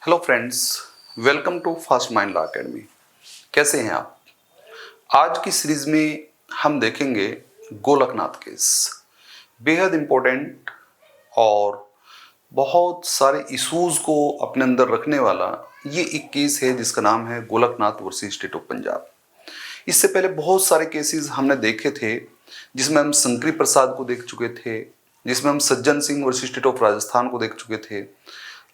Hello friends, welcome to Fast Mind Law Academy. कैसे हैं आप? आज की सीरीज में हम देखेंगे गोलकनाथ केस। बेहद इम्पोर्टेंट और बहुत सारे इश्यूज को अपने अंदर रखने वाला ये एक केस है जिसका नाम है Golaknath versus state of Punjab. इससे पहले बहुत सारे केसेस हमने देखे थे जिसमें हम शंकरी प्रसाद को देख चुके थे, जिसमें हम Sajjan Singh versus state of Rajasthan को देख चुके थे।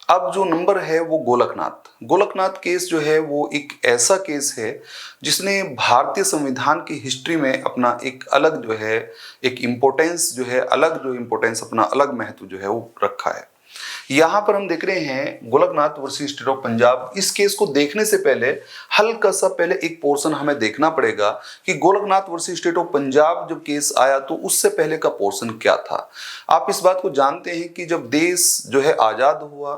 अब जो नंबर है वो गोलकनाथ केस जो है वो एक ऐसा केस है जिसने भारतीय संविधान की हिस्ट्री में अपना एक अलग जो है एक इम्पोर्टेंस जो है अलग जो इम्पोर्टेंस अपना अलग महत्व जो है वो रखा है। यहाँ पर हम देख रहे हैं Golaknath versus state of Punjab. इस केस को देखने से पहले हल्का सा पहले एक पोर्शन हमें देखना पड़ेगा कि Golaknath versus state of Punjab जब केस आया तो उससे पहले का पोर्शन क्या था। आप इस बात को जानते हैं कि जब देश जो है आज़ाद हुआ,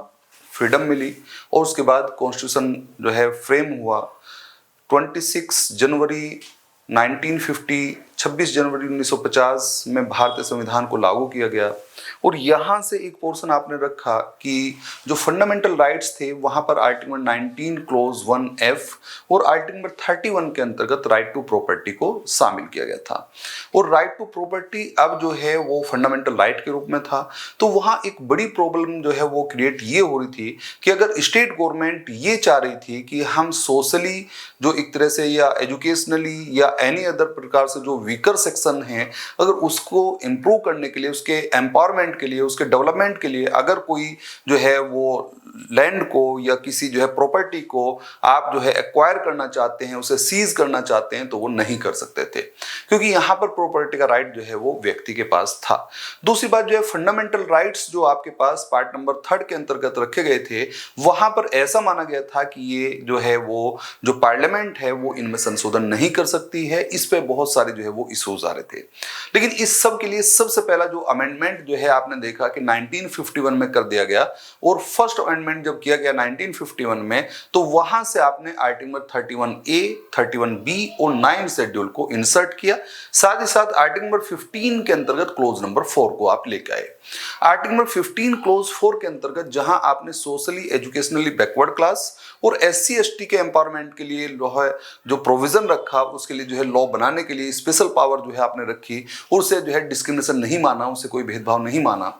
फ्रीडम मिली और उसके बाद कॉन्स्टिट्यूशन जो है फ्रेम हुआ 26 जनवरी 1950, 26 जनवरी 1950 में भारतीय संविधान को लागू किया गया। और यहाँ से एक पोर्शन आपने रखा कि जो फंडामेंटल राइट्स थे वहाँ पर आर्टिकल नंबर 19 क्लोज 1F और आर्टिकल नंबर 31 के अंतर्गत राइट टू प्रॉपर्टी को शामिल किया गया था। और राइट टू प्रॉपर्टी अब जो है वो फंडामेंटल राइट के रूप में था। तो वहाँ एक बड़ी प्रॉब्लम जो है वो क्रिएट ये हो रही थी कि अगर स्टेट गवर्नमेंट ये चाह रही थी कि हम सोशली जो एक तरह से या एजुकेशनली या एनी अदर प्रकार से जो वीकर सेक्शन है अगर उसको इम्प्रूव करने के लिए, उसके एम्पावरमेंट के लिए, उसके डेवलपमेंट के लिए अगर कोई जो है वो लैंड को या किसी जो है प्रॉपर्टी को आप जो है एक्वायर करना चाहते हैं, उसे सीज करना चाहते हैं तो वो नहीं कर सकते थे क्योंकि यहाँ पर प्रॉपर्टी का राइट जो है वो व्यक्ति के पास था। दूसरी बात जो है फंडामेंटल राइट्स जो आपके पास पार्ट नंबर 3 के अंतर्गत रखे गए थे वहां पर ऐसा माना गया था कि ये जो है वो जो पार्लियामेंट है वो इनमें संशोधन नहीं कर सकती है। इस पे बहुत सारे जो है वो इश्यूज आ रहे थे। लेकिन इस सब के लिए सबसे पहला जो अमेंडमेंट जो है आपने देखा कि 1951 में कर दिया गया और फर्स्ट अमेंडमेंट जब किया गया 1951 में तो वहां से आपने आर्टिकल नंबर 31A, 31B और 9 शेड्यूल को इंसर्ट किया। साथ ही साथ आर्टिकल नंबर 15 के अंतर्गत क्लोज नंबर 4 को आप लेके आए। आर्टिकल नंबर 15 क्लोज 4 के अंतर्गत जहां आपने सोशली एजुकेशनली बैकवर्ड क्लास और SC/ST के एम्पावरमेंट के लिए जो प्रोविजन रखा उसके लिए जो है लॉ बनाने के लिए स्पेशल पावर जो है आपने रखी और उसे जो है डिस्क्रिमिनेशन नहीं माना, उसे कोई भेदभाव नहीं माना।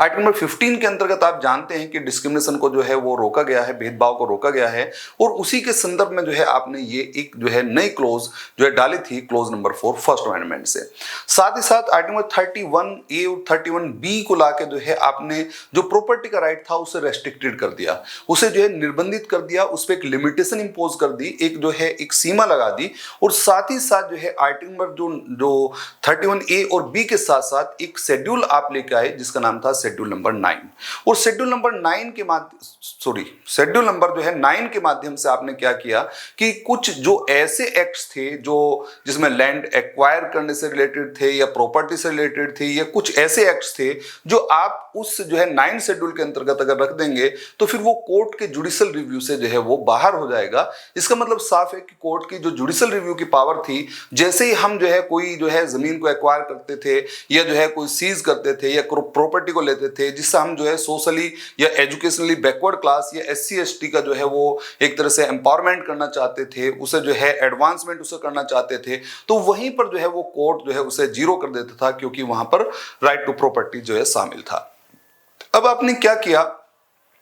आर्टिकल नंबर 15 के अंतर्गत आप जानते हैं कि डिस्क्रिमिनेशन को जो है वो रोका गया है, भेदभाव को रोका गया है और उसी के संदर्भ में जो है आपने ये एक जो है नई क्लोज जो है डाली थी क्लोज नंबर 4 फर्स्ट अमेंडमेंट से। साथ ही साथ आर्टिकल नंबर 31A और 31B को लाके जो है आपने जो प्रॉपर्टी का राइट था उसे रेस्ट्रिक्टेड कर दिया, उसे जो है निर्बंधित कर दिया, उस पर एक लिमिटेशन इंपोज कर दी, एक जो है एक सीमा लगा दी। और साथ ही साथ जो है आर्टिकल नंबर जो 31A और B के साथ साथ एक शेड्यूल आप लेके आए जिसका नाम था शेड्यूल नंबर 9। और शेड्यूल नंबर 9 के शेड्यूल नंबर जो है 9 के माध्यम से आपने क्या किया कि कुछ जो ऐसे एक्ट्स थे जो जिसमें लैंड एक्वायर करने से रिलेटेड थे या प्रॉपर्टी से रिलेटेड थे या कुछ ऐसे एक्ट्स थे जो आप उस जो है 9 शेड्यूल के अंतर्गत अगर रख देंगे तो फिर वो कोर्ट के जुडिशियल रिव्यू से जो है वो बाहर हो जाएगा। इसका मतलब साफ है कि कोर्ट की जो जुडिशियल रिव्यू की पावर थी, जैसे ही हम जो है कोई जो है जमीन को एक्वायर करते थे या जो है कोई सीज करते थे या प्रॉपर्टी को लेते थे जिससे हम जो है सोशली या एजुकेशनली बैकवर्ड क्लास या SC/ST का जो है वो एक तरह से एम्पावरमेंट करना चाहते थे, उसे जो है एडवांसमेंट उसे करना चाहते थे, तो वहीं पर जो है वो कोर्ट जो है उसे जीरो कर देता था क्योंकि वहां पर राइट टू प्रॉपर्टी जो है शामिल था। अब आपने क्या किया,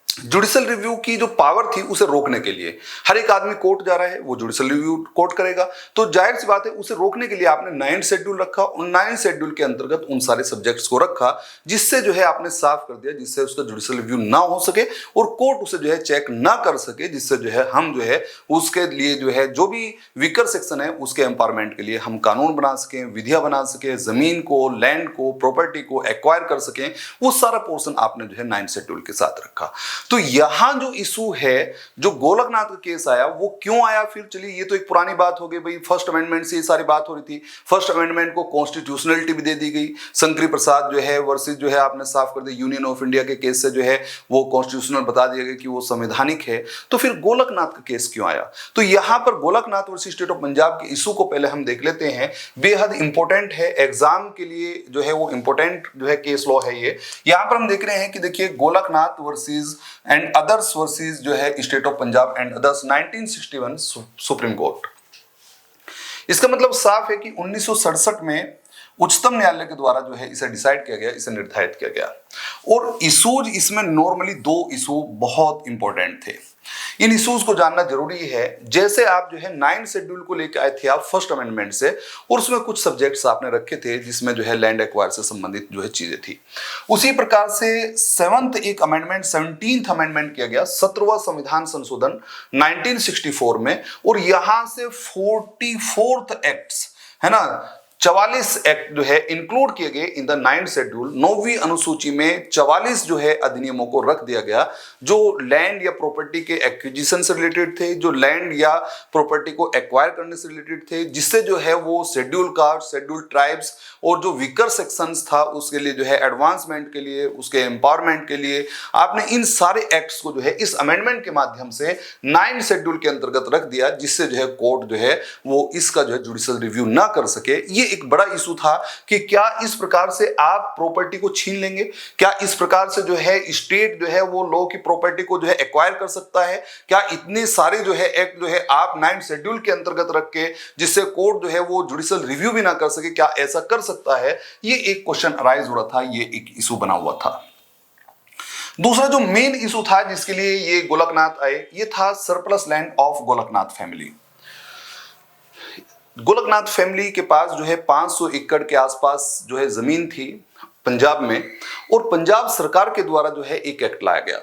जुडिशियल रिव्यू की जो पावर थी उसे रोकने के लिए हर एक आदमी कोर्ट जा रहा है, वो जुडिशियल रिव्यू कोर्ट करेगा, तो जाहिर सी बात है उसे रोकने के लिए आपने 9 शेड्यूल रखा और 9 शेड्यूल के अंतर्गत उन सारे सब्जेक्ट्स को रखा जिससे जो है आपने साफ कर दिया, जिससे उसका जुडिशियल रिव्यू ना हो सके और कोर्ट उसे जो है चेक ना कर सके, जिससे जो है हम जो है उसके लिए जो है जो भी वीकर सेक्शन है उसके एम्पावरमेंट के लिए हम कानून बना सकें, विधियां बना सकें, जमीन को, लैंड को, प्रॉपर्टी को एक्वायर कर सकें। वो सारा पोर्शन आपने जो है 9 शेड्यूल के साथ रखा। तो यहां जो इशू है, जो गोलकनाथ का केस आया वो क्यों आया, फिर चलिए ये तो एक पुरानी बात हो गई भाई, फर्स्ट अमेंडमेंट से ये सारी बात हो रही थी। फर्स्ट अमेंडमेंट को कॉन्स्टिट्यूशनलिटी भी दे दी गई, शंकरी प्रसाद जो है वर्सेस जो है आपने साफ कर दिया यूनियन ऑफ इंडिया के केस से जो है वो कॉन्स्टिट्यूशनल बता दिया गया कि वो संवैधानिक है। तो फिर गोलकनाथ का केस क्यों आया? तो यहां पर Golaknath versus state of Punjab के इशू को पहले हम देख लेते हैं, बेहद इंपॉर्टेंट है एग्जाम के लिए जो है वो इंपॉर्टेंट जो है केस लॉ है ये। यहां पर हम देख रहे हैं कि देखिए Golaknath versus and others versus जो है state of Punjab and others 1961 supreme court. इसका मतलब साफ है कि 1967 में उच्चतम न्यायालय के द्वारा जो है इसे डिसाइड किया गया, इसे निर्धारित किया गया। और इशूज इसमें नॉर्मली दो इशू बहुत इंपॉर्टेंट थे, इन इश्यूज को जानना जरूरी है। जैसे आप जो है 9 शेड्यूल को लेकर आए थे आप फर्स्ट अमेंडमेंट से, और उसमें कुछ सब्जेक्ट्स आपने रखे थे जिसमें जो है लैंड एक्वायर से संबंधित जो है चीजें थी, उसी प्रकार से 7th एक अमेंडमेंट 17th अमेंडमेंट किया गया 17वां संविधान संशोधन 1964 में, और यहां से 44th एक्ट्स है ना, 44 एक्ट जो है इंक्लूड किए गए इन द 9th शेड्यूल। 9वीं अनुसूची में 44 जो है अधिनियमों को रख दिया गया जो लैंड या प्रॉपर्टी के एक्विजिशन से रिलेटेड थे, जो लैंड या प्रॉपर्टी को एक्वायर करने से रिलेटेड थे, जिससे जो है वो शेड्यूल कास्ट, शेड्यूल ट्राइब्स और जो वीकर सेक्शंस था उसके लिए जो है एडवांसमेंट के लिए, उसके एम्पावरमेंट के लिए आपने इन सारे एक्ट्स को जो है इस अमेंडमेंट के माध्यम से 9 शेड्यूल के अंतर्गत रख दिया, जिससे जो है कोर्ट जो है वो इसका जो है जुडिशियल रिव्यू ना कर सके। ये एक बड़ा इशू था कि क्या इस प्रकार से आप प्रॉपर्टी को छीन लेंगे, क्या इस प्रकार से जो है स्टेट जो है वो लॉ की प्रॉपर्टी को जो है एक्वायर कर सकता है, क्या इतने सारे जो है एक्ट जो है आप 9 शेड्यूल के अंतर्गत रख के जिससे कोर्ट जो है वो जुडिशियल रिव्यू भी ना कर सके, क्या ऐसा कर सकता है? ये एक क्वेश्चन अराइज हो रहा था, ये एक इशू बना हुआ था। दूसरा जो मेन इशू था जिसके लिए ये गोलकनाथ आए, ये था surplus land of Golaknath family. Golaknath family के पास जो है 500 एकड़ के आसपास जो है जमीन थी पंजाब में, और पंजाब सरकार के द्वारा जो है एक एक्ट लाया गया,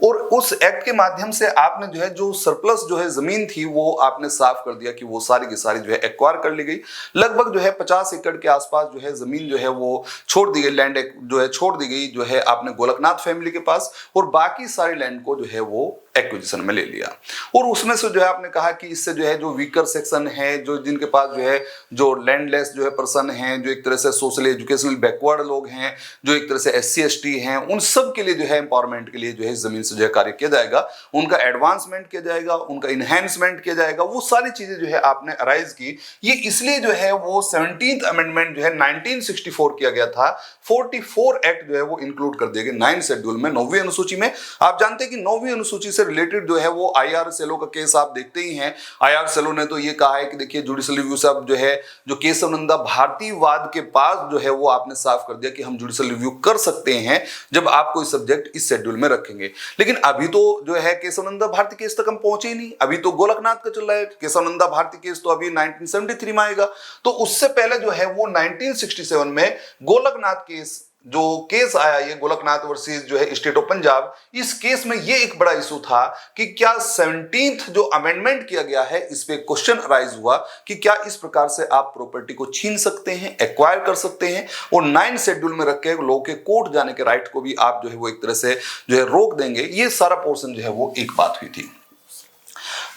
और उस एक्ट के माध्यम से आपने जो है जो सरप्लस जो है जमीन थी वो आपने साफ कर दिया कि वो सारी की सारी जो है एक्वायर कर ली गई। लगभग जो है 50 एकड़ के आसपास जो है जमीन जो है वो छोड़ दी गई, लैंड जो है छोड़ दी गई जो है आपने गोलकनाथ फैमिली के पास, और बाकी सारी लैंड को जो है वो एक्विजिशन में ले लिया। और उसमें से जो है आपने कहा कि इससे जो है जो वीकर सेक्शन है, जो जिनके पास जो है जो लैंडलेस जो है पर्सन हैं, जो एक तरह से सोशल एजुकेशनल बैकवर्ड लोग हैं, जो एक तरह से SC ST हैं, उन सब के लिए जो है एम्पावरमेंट के लिए जो है जमीन से जो है कार्य किया जाएगा, उनका एडवांसमेंट किया जाएगा, उनका इनहेंसमेंट किया जाएगा, वो सारी चीजें जो है आपने अराइज की। ये इसलिए जो है वो 17th अमेंडमेंट जो है 1964 किया गया था। 44 एक्ट जो है वो इंक्लूड कर दिए गए 9 शेड्यूल में, 9वीं अनुसूची में। आप जानते हैं कि 9वीं अनुसूची से रिलेटेड जो है वो IR सेलो का केस आप देखते ही हैं। IR सेलो ने तो ये कहा है कि देखिए जुडिशियल रिव्यू से अब जो है जो केशवनंदा भारतीवाद के पास जो है वो आपने साफ कर दिया कि हम जुडिशियल रिव्यू कर सकते हैं जब आप कोई सब्जेक्ट इस शेड्यूल में रखेंगे। लेकिन अभी तो जो है केशवनंदा भारती केस तक हम पहुंचे ही नहीं, अभी तो गोलकनाथ का चल रहा है। केशवनंदा भारती केस तो अभी 1973 में आएगा, तो उससे पहले जो है वो 1967 में गोलकनाथ केस जो केस आया, ये गोलकनाथ वर्सेस जो है स्टेट ऑफ पंजाब, इस केस में ये एक बड़ा इशू था कि क्या 17th जो अमेंडमेंट किया गया है इस पे क्वेश्चन अराइज हुआ कि क्या इस प्रकार से आप प्रॉपर्टी को छीन सकते हैं, एक्वायर कर सकते हैं, और 9 शेड्यूल में रख के लोगों के कोर्ट जाने के राइट को भी आप जो है वो एक तरह से जो है रोक देंगे। ये सारा पोर्शन जो है वो एक बात हुई थी।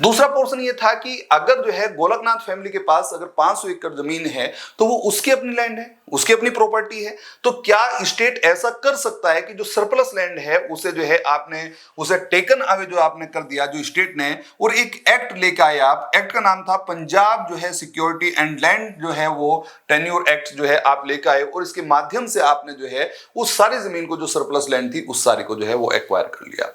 दूसरा पोर्शन ये था कि अगर जो है गोलकनाथ फैमिली के पास अगर 500 एकड़ जमीन है तो वो उसकी अपनी लैंड है, उसकी अपनी प्रॉपर्टी है, तो क्या स्टेट ऐसा कर सकता है कि जो सरप्लस लैंड है उसे जो है आपने उसे टेकन अवे जो आपने कर दिया जो स्टेट ने, और एक एक्ट लेकर आए आप, एक्ट का नाम था पंजाब जो है सिक्योरिटी एंड लैंड जो है वो टेन्योर एक्ट जो है आप लेकर आए, और इसके माध्यम से आपने जो है उस सारी जमीन को जो सरप्लस लैंड थी उस सारी को जो है वो एक्वायर कर लिया।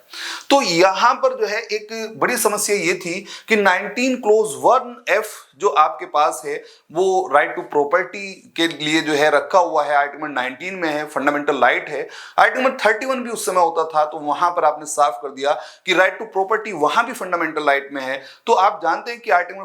तो यहां पर जो है एक बड़ी समस्या ये थी कि 19 क्लोज 1F जो आपके पास है वो राइट टू प्रॉपर्टी के लिए जो है रखा हुआ है, आर्टिकल 19 में है, फंडामेंटल राइट है। आर्टिकल 31 भी उस समय होता था, तो वहां पर आपने साफ कर दिया कि राइट टू प्रॉपर्टी वहां भी फंडामेंटल राइट में है। तो आप जानते हैं कि आर्टिकल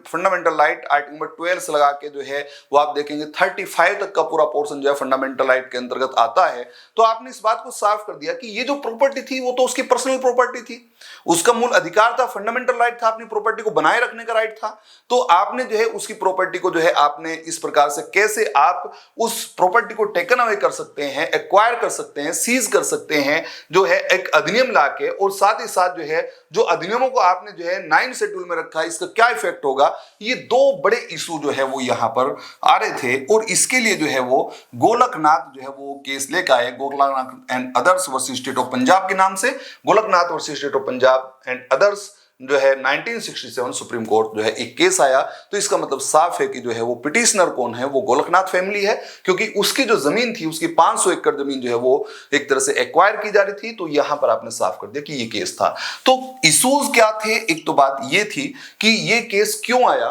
फंडामेंटल राइट आर्टिकल 12 से लगा के जो है वो आप देखेंगे 35 तक का पूरा पोर्शन जो है फंडामेंटल राइट के अंतर्गत आता है। तो आपने इस बात को साफ कर दिया कि ये जो प्रॉपर्टी थी वो तो उसकी पर्सनल प्रॉपर्टी थी, उसका मूल अधिकार था, फंडामेंटल राइट था, अपनी प्रॉपर्टी को बनाए रखने का राइट था। तो आपने जो है उसकी प्रॉपर्टी को जो है आपने इस प्रकार से कैसे आप उस प्रॉपर्टी को टेकन अवे कर सकते हैं, एक्वायर कर सकते हैं, सीज कर सकते हैं, जो है एक अधिनियम लाके, और साथ ही साथ जो है जो अधिनियमों को आपने जो है 9 शेड्यूल में रखा है, इसका क्या इफेक्ट होगा। ये दो बड़े इशू जो है वो यहां पर आ रहे थे, और इसके लिए जो है वो गोलकनाथ जो है वो केस लेकर आए, Golaknath and others versus state of Punjab के नाम से, Golaknath versus state of Punjab and others जो है 1967 सुप्रीम कोर्ट जो है एक केस आया, तो इसका मतलब साफ है कि जो है वो पिटिशनर कौन है, वो गोलकनाथ फैमिली है, क्योंकि उसकी जो जमीन थी, उसकी 500 एकड़ जमीन जो है वो एक तरह से एक्वायर की जा रही थी। तो यहां पर आपने साफ कर दिया कि ये केस था। तो इश्यूज क्या थे? एक तो बात ये थी कि ये केस क्यों आया,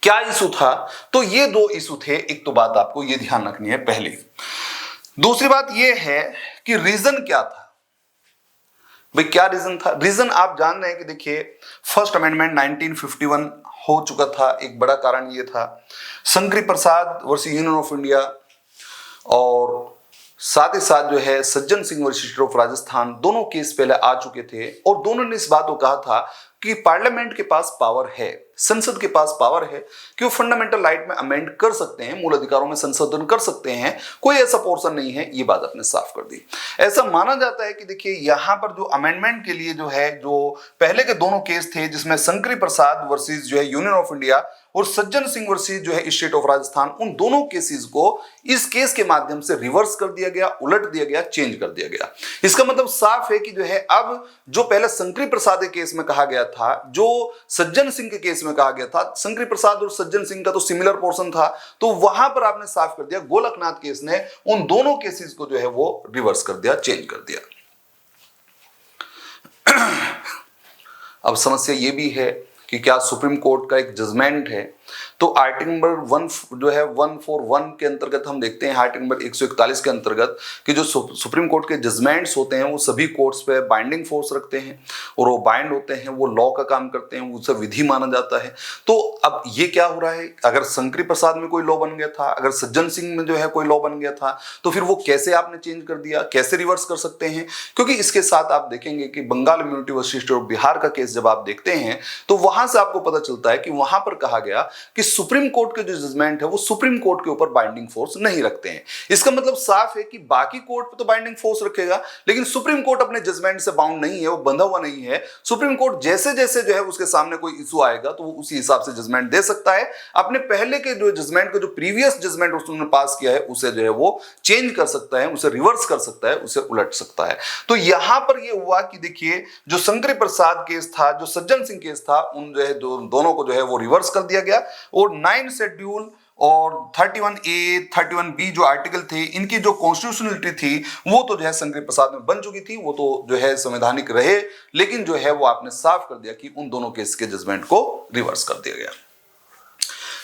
क्या इशू था। तो ये दो इशू थे। एक तो बात आपको ये ध्यान रखनी है पहले। दूसरी बात ये है कि रीजन क्या था। भाई क्या रीजन था? रीजन आप जान रहे हैं कि देखिए, फर्स्ट अमेंडमेंट 1951 हो चुका था। एक बड़ा कारण ये था, शंकरी प्रसाद वर्सेस यूनियन ऑफ इंडिया और साथ ही साथ जो है Sajjan Singh versus state of Rajasthan, दोनों केस पहले आ चुके थे और दोनों ने इस बात को कहा था कि पार्लियामेंट के पास पावर है, संसद के पास पावर है कि वो फंडामेंटल राइट में अमेंड कर सकते हैं, मूल अधिकारों में संशोधन कर सकते हैं, कोई ऐसा पोर्शन नहीं है। ये बात आपने साफ कर दी। ऐसा माना जाता है कि देखिए, यहां पर जो अमेंडमेंट के लिए जो है, जो पहले के दोनों केस थे जिसमें शंकरी प्रसाद वर्सेस जो है यूनियन ऑफ इंडिया और सज्जन सिंह वर्सेस जो है स्टेट ऑफ राजस्थान, उन दोनों केसेस को इस केस के माध्यम से रिवर्स कर दिया गया, उलट दिया गया, चेंज कर दिया गया। इसका मतलब साफ है कि जो है अब जो पहले शंकरी प्रसाद के केस में कहा गया था, जो सज्जन सिंह के केस में कहा गया था, शंकरी प्रसाद और सज्जन सिंह का तो सिमिलर पोर्शन था, तो वहां पर आपने साफ कर दिया, गोलकनाथ केस ने उन दोनों केसेस को जो है वो रिवर्स कर दिया, चेंज कर दिया। अब समस्या ये भी है कि क्या सुप्रीम कोर्ट का एक जजमेंट है, तो आर्टिकल नंबर 1 जो है 141 के अंतर्गत हम देखते हैं, आर्टिकल नंबर 141 के अंतर्गत कि जो सुप्रीम कोर्ट के जजमेंट्स होते हैं वो सभी कोर्ट्स पे बाइंडिंग फोर्स रखते हैं और वो बाइंड होते हैं, वो लॉ का काम करते हैं, उसे विधि माना जाता है। तो अब ये क्या हो रहा है, अगर शंकरी प्रसाद में कोई लॉ बन गया था, अगर सज्जन सिंह में जो है कोई लॉ बन गया था, तो फिर वो कैसे आपने चेंज कर दिया, कैसे रिवर्स कर सकते हैं? क्योंकि इसके साथ आप देखेंगे कि Bengal immunity versus state of Bihar का केस जब आप देखते हैं तो वहां से आपको पता चलता है कि वहां पर कहा गया कि सुप्रीम कोर्ट के जो जजमेंट है वो सुप्रीम कोर्ट के ऊपर बाइंडिंग फोर्स नहीं रखते हैं। इसका मतलब साफ है कि बाकी कोर्ट पे तो बाइंडिंग फोर्स रखेगा, लेकिन सुप्रीम कोर्ट अपने जजमेंट से बाउंड नहीं है, वो बंधा हुआ नहीं है। सुप्रीम कोर्ट जैसे जैसे जो है उसके सामने कोई इशू आएगा तो वो उसी हिसाब से जजमेंट दे सकता है। अपने पहले के जो जजमेंट को, जो प्रीवियस जजमेंट उसने पास किया है, उसे जो है वो चेंज कर सकता है, उसे रिवर्स कर सकता है, उसे उलट सकता है। तो यहां पर ये हुआ कि देखिए, जो शंकरी प्रसाद केस था, जो सज्जन सिंह केस था, उन जो है दोनों को जो है वो रिवर्स कर दिया गया और 9 शेड्यूल और 31A 31B जो आर्टिकल थे, इनकी जो कॉन्स्टिट्यूशनलिटी थी वो तो जो है शंकरी प्रसाद में बन चुकी थी, वो तो जो है संवैधानिक रहे, लेकिन जो है वो आपने साफ कर दिया कि उन दोनों केस के जजमेंट को रिवर्स कर दिया गया।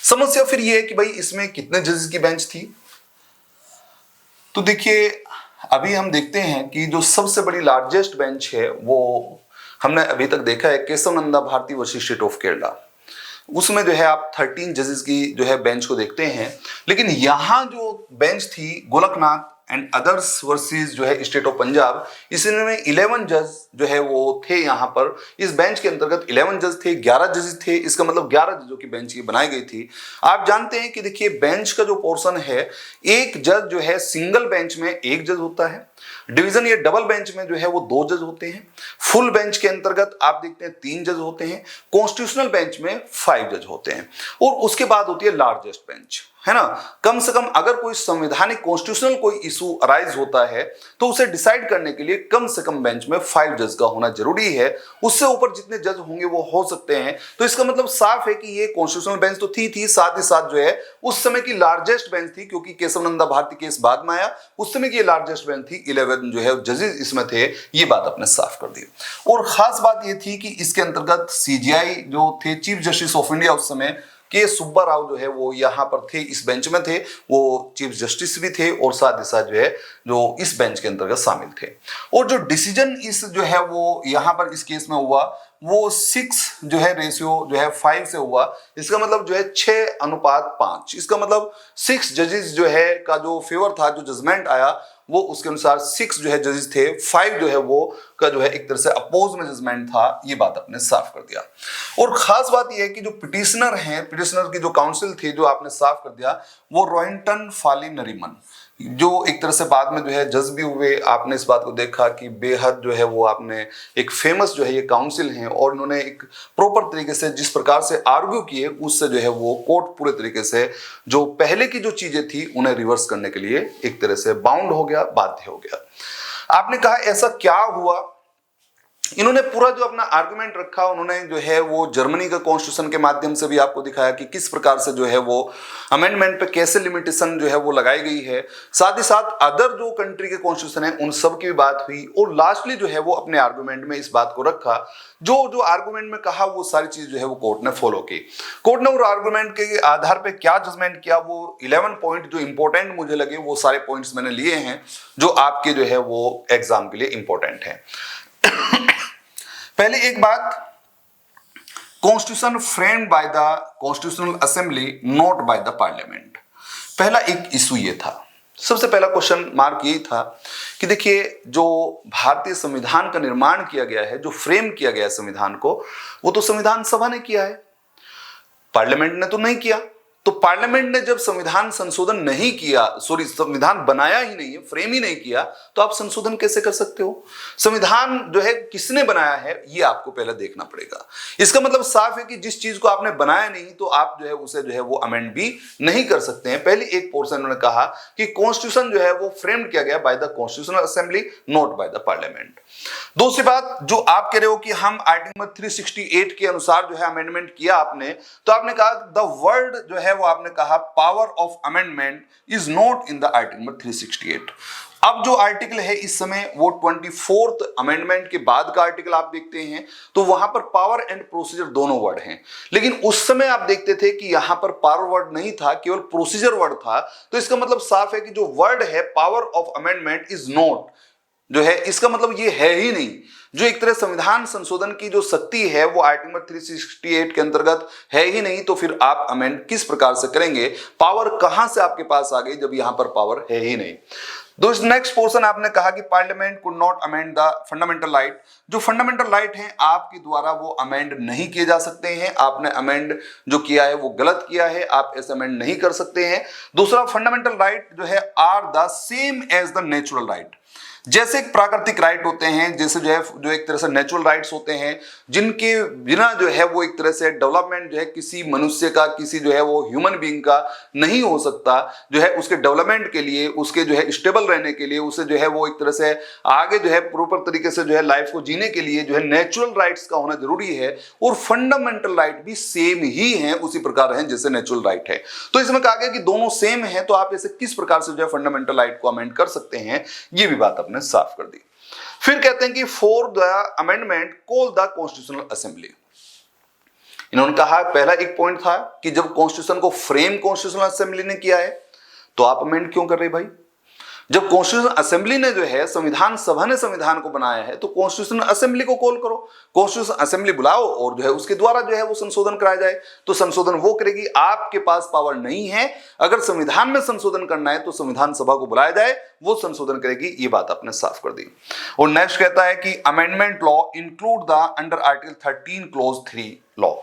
समस्या फिर ये है कि भाई इसमें कितने जजेस की बेंच थी? तो देखिए, अभी हम देखते हैं कि जो सबसे बड़ी लार्जेस्ट बेंच है वो हमने अभी तक देखा है Kesavananda Bharati versus state of Kerala. उसमें जो है आप 13 जजेस की जो है बेंच को देखते हैं, लेकिन यहां जो बेंच थी गोलकनाथ एंड अदर्स वर्सेस जो है स्टेट ऑफ पंजाब, इसमें 11 जज जो है वो थे। यहां पर इस बेंच के अंतर्गत 11 जज थे, 11 जज थे, इसका मतलब 11 जजों की बेंच ये बनाई गई थी। आप जानते हैं कि देखिए, बेंच का जो पोर्शन है, एक जज जो है सिंगल बेंच में एक जज होता है, डिवीजन या डबल बेंच में जो है वो 2 जज होते हैं, फुल बेंच के अंतर्गत आप देखते हैं 3 जज होते हैं, कॉन्स्टिट्यूशनल बेंच में 5 जज होते हैं, और उसके बाद होती है लार्जेस्ट बेंच, है ना। कम से कम अगर कोई संवैधानिक कॉन्स्टिट्यूशनल कोई इशू अराइज होता है तो उसे डिसाइड करने के लिए कम से कम बेंच में 5 जज का होना जरूरी है। उससे ऊपर जितने जज होंगे वो हो सकते हैं। तो इसका मतलब साफ है कि ये कॉन्स्टिट्यूशनल बेंच तो थी, साथ ही साथ जो है उस समय की लार्जेस्ट बेंच थी, क्योंकि केशव नंदा भारती केस बाद में आया, उस समय की ये लार्जेस्ट बेंच थी। 11 जो है जजेस इसमें थे, ये बात आपने साफ कर दी। और खास बात ये थी कि इसके अंतर्गत सीजीआई जो थे, चीफ जस्टिस ऑफ इंडिया उस समय के सुब्बा राव जो है वो यहाँ पर थे, इस बेंच में थे, वो चीफ जस्टिस भी थे और साथ ही साथ जो है जो इस बेंच के अंतर्गत शामिल थे। और जो डिसीजन इस जो है वो यहाँ पर इस केस में हुआ वो 6 जो है रेशियो जो है 5 से हुआ। इसका मतलब जो है 6:5। इसका मतलब 6 जजेस जो है का जो फेवर था, जो जजमेंट आया वो उसके अनुसार 6 जो है जजेस थे, 5 जो है वो का जो है एक तरह से अपोज में जजमेंट था। ये बात आपने साफ कर दिया। और खास बात यह है कि जो पिटिशनर हैं, पिटिशनर की जो काउंसिल थी, जो आपने साफ कर दिया, वो रोहिंटन फाली नरीमन, जो एक तरह से बाद में जो है जज भी हुए। आपने इस बात को देखा कि बेहद जो है वो आपने एक फेमस जो है ये काउंसिल हैं, और उन्होंने एक प्रॉपर तरीके से जिस प्रकार से आर्ग्यू किए, उससे जो है वो कोर्ट पूरे तरीके से जो पहले की जो चीजें थी उन्हें रिवर्स करने के लिए एक तरह से बाउंड हो गया, बाध्य हो गया। आपने कहा ऐसा क्या हुआ इन्होंने पूरा जो अपना आर्गुमेंट रखा, उन्होंने जो है वो जर्मनी का कॉन्स्टिट्यूशन के माध्यम से भी आपको दिखाया कि किस प्रकार से जो है वो अमेंडमेंट पे कैसे लिमिटेशन जो है वो लगाई गई है। साथ ही साथ अदर जो कंट्री के कॉन्स्टिट्यूशन है उन सब की भी बात हुई, और लास्टली जो है वो अपने आर्गुमेंट में इस बात को रखा, जो जो आर्गुमेंट में कहा वो सारी चीज जो है वो कोर्ट ने फॉलो की। कोर्ट ने वो आर्गुमेंट के आधार पे क्या जजमेंट किया, वो 11 पॉइंट जो इंपॉर्टेंट मुझे लगे वो सारे पॉइंट्स मैंने लिए हैं जो आपके जो है वो एग्जाम के लिए इंपॉर्टेंट है। पहले एक बात, constitution framed by the constitutional assembly not by the parliament. पहला एक इशू ये था, सबसे पहला क्वेश्चन मार्क यही था कि देखिए जो भारतीय संविधान का निर्माण किया गया है, जो फ्रेम किया गया है संविधान को, वो तो संविधान सभा ने किया है, पार्लियामेंट ने तो नहीं किया। तो पार्लियामेंट ने जब संविधान संशोधन नहीं किया, संविधान बनाया ही नहीं है, फ्रेम ही नहीं किया, तो आप संशोधन कैसे कर सकते हो? संविधान जो है किसने बनाया है ये आपको पहले देखना पड़ेगा। इसका मतलब साफ है कि जिस चीज को आपने बनाया नहीं तो आप जो है उसे जो है वो अमेंड भी नहीं कर सकते हैं। पहली एक पोर्शन उन्होंने कहा कि कॉन्स्टिट्यूशन जो है वो फ्रेम किया गया by the constitutional assembly not by the parliament. दूसरी बात, जो आप कह रहे हो कि हम आर्टिकल नंबर 368 के अनुसार जो है अमेंडमेंट किया आपने, तो आपने कहा द वर्ड जो है वो आपने कहा power of amendment is not in the article number 368। अब जो आर्टिकल है इस समय वो 24th अमेंडमेंट के बाद का आर्टिकल आप देखते हैं तो वहां पर पावर एंड प्रोसीजर दोनों वर्ड हैं, लेकिन उस समय आप देखते थे कि यहां पर पावर वर्ड नहीं था, केवल प्रोसीजर वर्ड था। तो इसका मतलब साफ है कि जो वर्ड है power of amendment is not जो है, इसका मतलब ये है ही नहीं। जो एक तरह संविधान संशोधन की जो शक्ति है वो आर्टिकल नंबर 368 के अंतर्गत है ही नहीं, तो फिर आप अमेंड किस प्रकार से करेंगे? पावर कहां से आपके पास आ गई जब यहां पर पावर है ही नहीं। दोस्त नेक्स्ट पोर्शन आपने कहा कि parliament could not amend the fundamental right. जो फंडामेंटल राइट हैं आपके द्वारा वो अमेंड नहीं किए जा सकते हैं, आपने अमेंड जो किया है वो गलत किया है, आप ऐसे अमेंड नहीं कर सकते हैं। दूसरा, फंडामेंटल राइट जो है are the same as the natural right. जैसे एक प्राकृतिक राइट होते हैं, जैसे जो एक तरह से नेचुरल राइट्स होते हैं, जिनके बिना जो है वो एक तरह से डेवलपमेंट जो है किसी मनुष्य का, किसी जो है वो ह्यूमन बीइंग का नहीं हो सकता, जो है उसके डेवलपमेंट के लिए, उसके जो है स्टेबल रहने के लिए, उसे जो है वो एक तरह से आगे जो है प्रॉपर तरीके से जो है लाइफ को जीने के लिए जो है नेचुरल राइट्स का होना जरूरी है। और फंडामेंटल राइट भी सेम ही है, उसी प्रकार है जैसे नेचुरल राइट है। तो इसमें कहा गया कि दोनों सेम है, तो आप ऐसे किस प्रकार से जो है फंडामेंटल राइट को अमेंड कर सकते हैं, ये भी बात ने साफ कर दी। फिर कहते हैं कि for the amendment call the constitutional assembly. इन्होंने कहा, पहला एक पॉइंट था कि जब कॉन्स्टिट्यूशन को फ्रेम कॉन्स्टिट्यूशनल असेंबली ने किया है तो आप अमेंड क्यों कर रहे भाई? जब कॉन्स्टिट्यूशन असेंबली ने जो है संविधान सभा ने संविधान को बनाया है तो कॉन्स्टिट्यूशन असेंबली को कॉल करो, कॉन्स्टिट्यूशन असेंबली बुलाओ और जो है उसके द्वारा जो है वो संशोधन कराया जाए। तो संशोधन वो करेगी, आपके पास पावर नहीं है। अगर संविधान में संशोधन करना है तो संविधान सभा को बुलाया जाए, वो संशोधन करेगी। ये बात आपने साफ कर दी। और नेक्स्ट कहता है कि amendment law include the under article 13 close 3 law.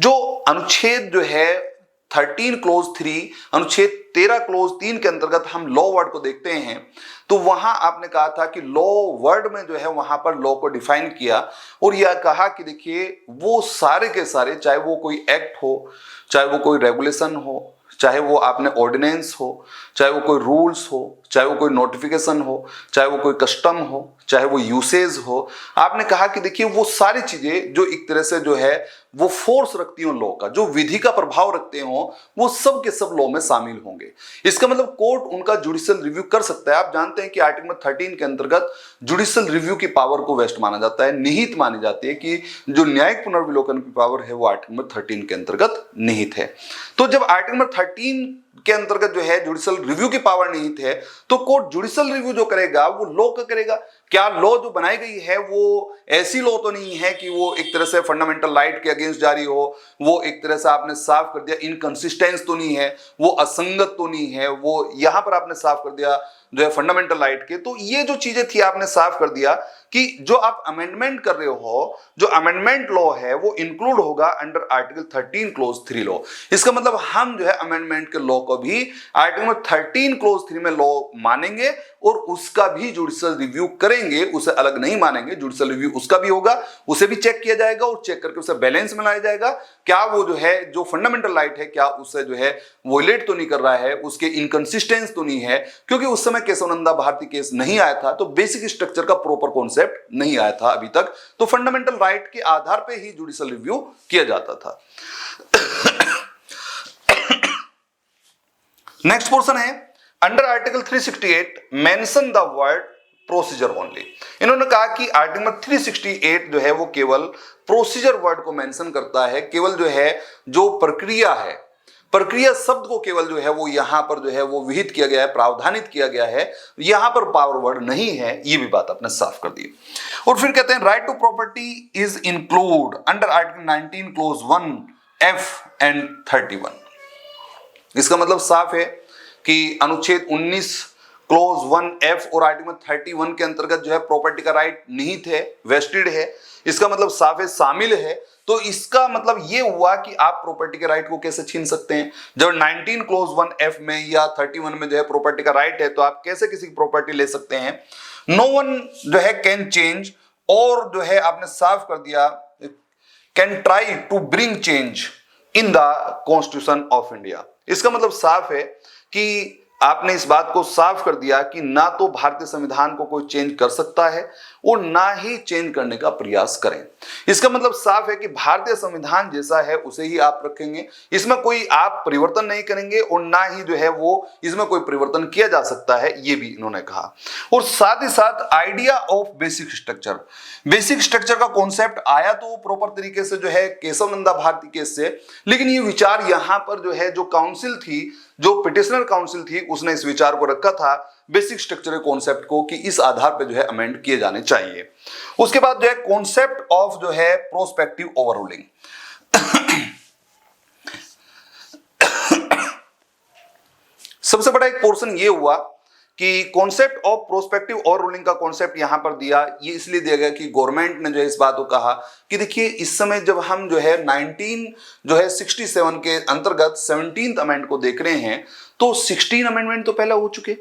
जो अनुच्छेद जो है 13 क्लोज 3, अनुच्छेद 13 क्लोज 3 के अंतर्गत हम लॉ वर्ड को देखते हैं तो वहां आपने कहा था कि लॉ वर्ड में जो है वहां पर लॉ को डिफाइन किया और यह कहा कि देखिए वो सारे के सारे, चाहे वो कोई एक्ट हो, चाहे वो कोई रेगुलेशन हो, चाहे वो आपने ऑर्डिनेंस हो, चाहे वो कोई रूल्स हो, चाहे वो कोई नोटिफिकेशन हो, चाहे वो कोई कस्टम हो, चाहे वो यूसेज हो, आपने कहा कि देखिए वो सारी चीजें जो एक तरह से जो है वो फोर्स रखती हो लॉ का, जो विधि का प्रभाव रखते हो, वो सब के सब लॉ में शामिल होंगे। इसका मतलब कोर्ट उनका जुडिशियल रिव्यू कर सकता है। आप जानते हैं कि आर्टिकल 13 के अंतर्गत जुडिशियल रिव्यू की पावर को वेस्ट माना जाता है, निहित मानी जाती है कि जो न्यायिक पुनर्विलोकन की पावर है वो आर्टिकल 13 के अंतर्गत निहित है। तो जब आर्टिकल 13 के अंतर्गत जो है जुडिशियल रिव्यू की पावर निहित है तो कोर्ट जुडिशियल रिव्यू जो करेगा वो लॉ का करेगा। क्या लॉ जो बनाई गई है वो ऐसी लॉ तो नहीं है कि वो एक तरह से फंडामेंटल राइट के अगेंस्ट जारी हो, वो एक तरह से आपने साफ कर दिया इनकंसिस्टेंस तो नहीं है, वो असंगत तो नहीं है, वो यहां पर आपने साफ कर दिया जो है फंडामेंटल राइट के। तो ये जो चीजें थी आपने साफ कर दिया कि जो आप अमेंडमेंट कर रहे हो, जो अमेंडमेंट लॉ है वो इंक्लूड होगा अंडर आर्टिकल 13 क्लोज 3 लॉ। इसका मतलब हम जो है अमेंडमेंट के लॉ को भी आर्टिकल 13 क्लोज 3 में लॉ मानेंगे और उसका भी जुडिशियल रिव्यू करेंगे, उसे अलग नहीं मानेंगे। जुडिशियल रिव्यू उसका भी होगा, उसे भी चेक किया जाएगा और चेक करके उसे बैलेंस में लाया जाएगा। क्या वो जो है जो फंडामेंटल राइट है क्या उससे जो है वोलेट तो नहीं कर रहा है, उसके इनकंसिस्टेंस तो नहीं है, क्योंकि उस समय केशवानंदा भारती केस नहीं आया था तो बेसिक स्ट्रक्चर का प्रॉपर कॉन्सेप्ट कॉन्सेप्ट नहीं आया था अभी तक, तो फंडामेंटल राइट के आधार पे ही जुडिशियल रिव्यू किया जाता था। नेक्स्ट पोर्शन है under article 368 mention the word procedure only. इन्होंने कहा कि आर्टिकल 368 जो है वो केवल प्रोसीजर वर्ड को मेंशन करता है, केवल जो है जो प्रक्रिया है, प्रक्रिया शब्द को केवल जो है वो यहां पर जो है वो विहित किया गया है, प्रावधानित किया गया है, यहां पर पावर वर्ड नहीं है, ये भी बात आपने साफ कर दी। और फिर कहते हैं right to property is include under article 19 clause 1 F and 31। इसका मतलब साफ है कि अनुच्छेद 19 क्लोज 1F और आर्टिकल 31 के अंतर्गत जो है प्रॉपर्टी का राइट निहित है, वेस्टेड है, इसका मतलब साफ है, शामिल है। तो इसका मतलब ये हुआ कि आप प्रॉपर्टी के राइट को कैसे छीन सकते हैं। जब 19 क्लोज 1F में या 31 में जो है प्रॉपर्टी का राइट है, तो आप कैसे किसी की प्रॉपर्टी ले सकते हैं। नो वन जो है कैन चेंज, और जो है आपने साफ कर दिया can try to bring change in the constitution of India. इसका मतलब साफ है कि आपने इस बात को साफ कर दिया कि ना तो भारतीय संविधान को कोई चेंज कर सकता है और ना ही चेंज करने का प्रयास करें। इसका मतलब साफ है कि भारतीय संविधान जैसा है उसे ही आप रखेंगे, इसमें कोई आप परिवर्तन नहीं करेंगे और ना ही जो है वो इसमें कोई परिवर्तन किया जा सकता है, ये भी इन्होंने कहा। और साथ ही साथ idea of basic structure, basic structure का कॉन्सेप्ट आया तो प्रॉपर तरीके से जो है केशव नंदा भारती केस से, लेकिन ये विचार यहां पर जो है जो काउंसिल थी, जो पिटिशनर काउंसिल थी, उसने इस विचार को रखा था बेसिक स्ट्रक्चर कॉन्सेप्ट को कि इस आधार पे जो है अमेंड किए जाने चाहिए। उसके बाद जो है कॉन्सेप्ट ऑफ जो है प्रोस्पेक्टिव ओवररूलिंग। सबसे बड़ा एक पोर्शन ये हुआ कि कॉन्सेप्ट ऑफ प्रोस्पेक्टिव ओवररूलिंग का कॉन्सेप्ट यहां पर दिया, ये इसलिए दिया गया कि गवर्नमेंट ने जो है इस बात को कहा कि देखिए इस समय जब हम जो है 1967 के अंतर्गत 17th अमेंडमेंट को देख रहे हैं, तो 16 अमेंडमेंट तो पहले हो चुके,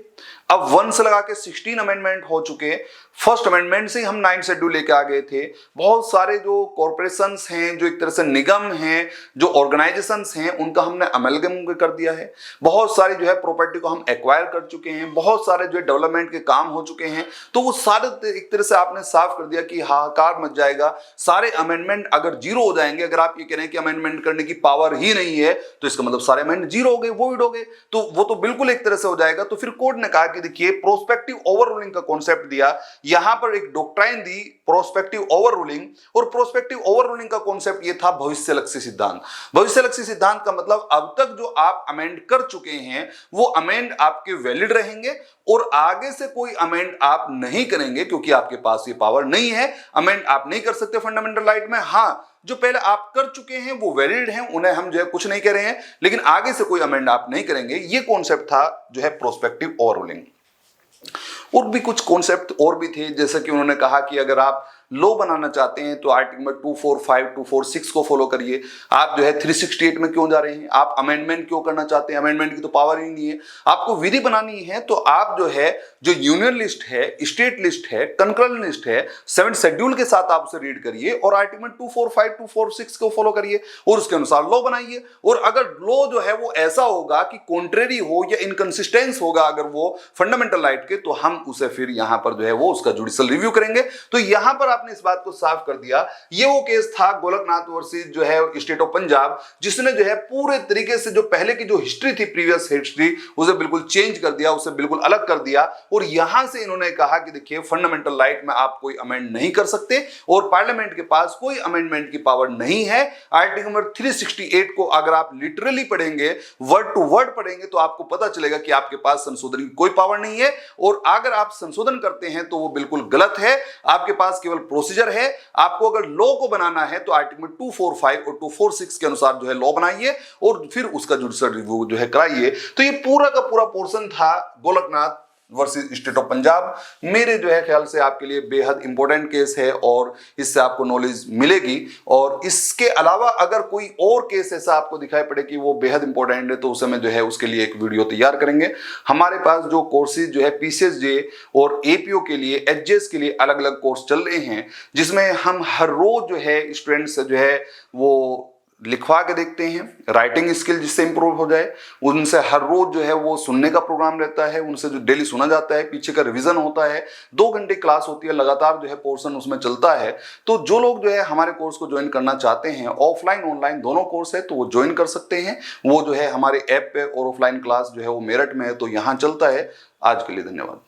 अब 1 से लगा के 16 अमेंडमेंट हो चुके। फर्स्ट अमेंडमेंट से ही हम 9 शेड्यूल लेके आ गए थे। बहुत सारे जो कॉर्पोरेशंस हैं, जो एक तरह से निगम हैं, जो ऑर्गेनाइजेशंस हैं, उनका हमने अमेलगम कर दिया है। बहुत सारी जो है प्रॉपर्टी को हम एक्वायर कर चुके हैं, बहुत सारे जो है डेवलपमेंट के काम हो चुके हैं। तो वो सारे एक तरह से आपने साफ कर दिया कि हाहाकार मच जाएगा, सारे अमेंडमेंट अगर जीरो हो जाएंगे। अगर आप ये कह रहे हैं कि अमेंडमेंट करने की पावर ही नहीं है, तो इसका मतलब सारे अमेंडमेंट जीरो हो गए, वोइड हो गए, तो वो तो बिल्कुल एक तरह से हो जाएगा। तो फिर कोर्ट ने कहा कि देखिए प्रोस्पेक्टिव ओवररूलिंग का कॉन्सेप्ट दिया, यहां पर एक डॉक्ट्राइन दी प्रोस्पेक्टिव ओवररूलिंग। और प्रोस्पेक्टिव ओवररूलिंग का कॉन्सेप्ट ये था भविष्यलक्षी सिद्धांत। भविष्यलक्षी सिद्धांत का मतलब अब तक जो आप अमेंड कर चुके हैं वो अमेंड आपके वैलिड रहेंगे और आगे से कोई अमेंड आप नहीं करेंगे, क्योंकि आपके पास ये पावर नहीं है। अमेंड आप नहीं कर सकते फंडामेंटल राइट में। हाँ, जो पहले आप कर चुके हैं वो वैलिड हैं, उन्हें हम जो है कुछ नहीं कह रहे हैं, लेकिन आगे से कोई अमेंड आप नहीं करेंगे। ये कॉन्सेप्ट था जो है प्रोस्पेक्टिव ओवररूलिंग। और भी कुछ कॉन्सेप्ट और भी थे, जैसे कि उन्होंने कहा कि अगर आप लॉ बनाना चाहते हैं तो आर्टिकल 245, 246 को फॉलो करिए। आप जो है 368 में क्यों जा रहे हैं, आप अमेंडमेंट क्यों करना चाहते हैं, अमेंडमेंट की तो पावर ही नहीं है। आपको विधि बनानी है तो आप जो है जो यूनियन लिस्ट है, स्टेट लिस्ट है, कंकरेंट लिस्ट है, 7 शेड्यूल के साथ आप उसे रीड करिए और आर्टिकल 245, 246 को फॉलो करिए और उसके अनुसार लॉ बनाइए। और अगर लॉ जो है वो ऐसा होगा कि कॉन्ट्रेरी हो या इनकंसिस्टेंस होगा अगर वो फंडामेंटल राइट के, तो हम उसे फिर यहां पर जो है वो उसका जुडिशियल रिव्यू करेंगे। तो यहां पर आपने इस बात को साफ कर दिया। ये वो केस था गोलकनाथ वर्सेस जो है स्टेट ऑफ पंजाब, जिसने जो है पूरे तरीके से जो पहले की जो हिस्ट्री थी, प्रीवियस हिस्ट्री, उसे बिल्कुल चेंज कर दिया, उसे बिल्कुल अलग कर दिया। और यहां से इन्होंने कहा कि देखिए फंडामेंटल राइट में आप कोई अमेंड नहीं कर सकते और पार्लियामेंट के पास कोई अमेंडमेंट की पावर नहीं है। आर्टिकल नंबर 368 को अगर आप लिटरली पढ़ेंगे, वर्ड टू वर्ड पढ़ेंगे, तो आपको पता चलेगा कि आपके पास संशोधन की कोई पावर नहीं है। और अगर आप संशोधन करते हैं तो वो बिल्कुल गलत है। आपके पास केवल प्रोसीजर है। आपको अगर लॉ को बनाना है तो आर्टिकल 245 और 246 के अनुसार जो है लॉ बनाइए और फिर उसका जुडिशियल रिव्यू जो है कराइए। तो ये पूरा का पूरा पोर्शन था Golaknath versus state of Punjab. मेरे जो है ख्याल से आपके लिए बेहद इंपॉर्टेंट केस है और इससे आपको नॉलेज मिलेगी। और इसके अलावा अगर कोई और केस ऐसा आपको दिखाई पड़े कि वो बेहद इंपॉर्टेंट है, तो उस समय जो है उसके लिए एक वीडियो तैयार करेंगे। हमारे पास जो कोर्सेज जो है पीसीएसजे और एपीओ के लिए, एचजेएस के लिए अलग अलग कोर्स चल रहे हैं, जिसमें हम हर रोज जो है स्टूडेंट्स जो है वो लिखवा के देखते हैं, राइटिंग स्किल जिससे इंप्रूव हो जाए। उनसे हर रोज जो है वो सुनने का प्रोग्राम रहता है, उनसे जो डेली सुना जाता है, पीछे का रिवीजन होता है, 2 घंटे क्लास होती है, लगातार जो है पोर्शन उसमें चलता है। तो जो लोग जो है हमारे कोर्स को ज्वाइन करना चाहते हैं, ऑफलाइन ऑनलाइन दोनों कोर्स है, तो वो ज्वाइन कर सकते हैं। वो जो है हमारे ऐप पे, और ऑफलाइन क्लास जो है वो मेरठ में है, तो यहाँ चलता है। आज के लिए धन्यवाद।